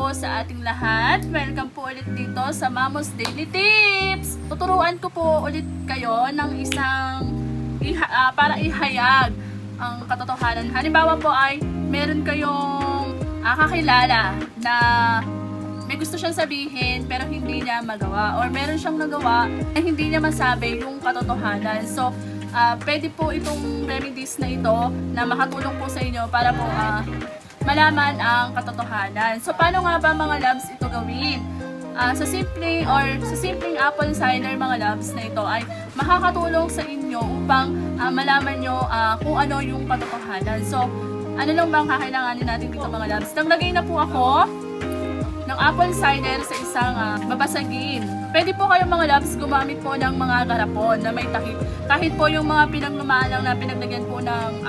po sa ating lahat. Welcome po ulit dito sa Mamos Daily Tips. Tuturuan ko po ulit kayo ng isang para ihayag ang katotohanan. Halimbawa po ay meron kayong kakilala na may gusto siyang sabihin pero hindi niya magawa, or meron siyang nagawa na hindi niya masabi yung katotohanan. So, pwede po itong remedies na ito na makatulong po sa inyo para po malaman ang katotohanan. So, paano nga ba mga loves ito gawin? Sa simpleng apple cider mga loves na ito ay makakatulong sa inyo upang malaman nyo kung ano yung katotohanan. So, ano lang bang kakailanganin natin dito mga loves? Naglagay na po ako ng apple cider sa isang babasagin. Pwede po kayong mga loves gumamit po ng mga garapon na may takip. Kahit po yung mga pinaglumaan lang na pinaglagyan po ng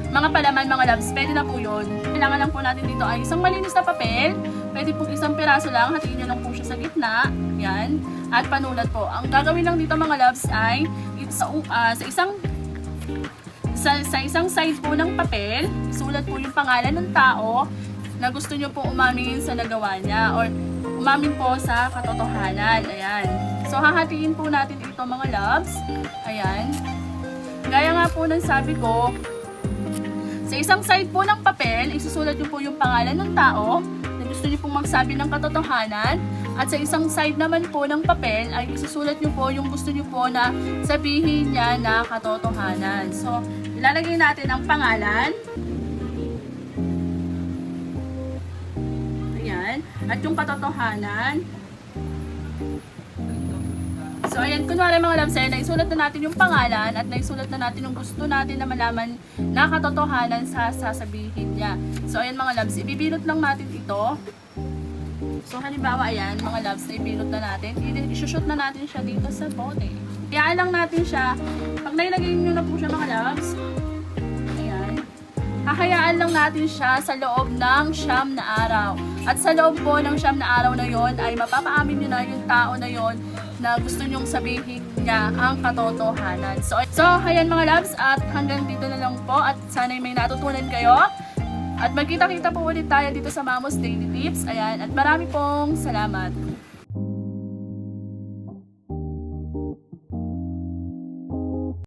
mga palaman mga loves, pwede na po yun. Kailangan lang po natin dito ay isang malinis na papel. Pwede po isang piraso lang, hatiin nyo lang po siya sa gitna. Yan. At panulat po. Ang gagawin lang dito mga loves ay sa isang side po ng papel, isulat po yung pangalan ng tao na gusto nyo po umamin sa nagawa niya or umamin po sa katotohanan. Ayan. So, hahatiin po natin ito mga loves. Ayan. Gaya nga po ng sabi ko, sa isang side po ng papel, isusulat nyo po yung pangalan ng tao na gusto nyo pong magsabi ng katotohanan. At sa isang side naman po ng papel, ay isusulat nyo po yung gusto nyo po na sabihin niya na katotohanan. So, ilalagay natin ang pangalan. Ayan. At yung katotohanan. So, ayan, kunwari mga loves, naisulat na natin yung pangalan at naisulat na natin yung gusto natin na malaman na katotohanan sa sasabihin niya. So, ayan mga loves, ibibilot lang natin ito. So, halimbawa, ayan, mga loves, na ibilot na natin. I-shoot na natin siya dito sa bote. Iyaan lang natin siya. Pag nailagay nyo na po siya mga loves, ayan, hahayaan lang natin siya sa loob ng 9 na araw. At sa loob po ng 9 na araw na yon ay mapapaamin nyo na yung tao na yon na gusto nyong sabihin niya ang katotohanan. So, ayan mga loves, at hanggang dito na lang po at sana'y may natutunan kayo. At magkita-kita po ulit tayo dito sa Mamos Daily Tips. Ayan, at marami pong salamat.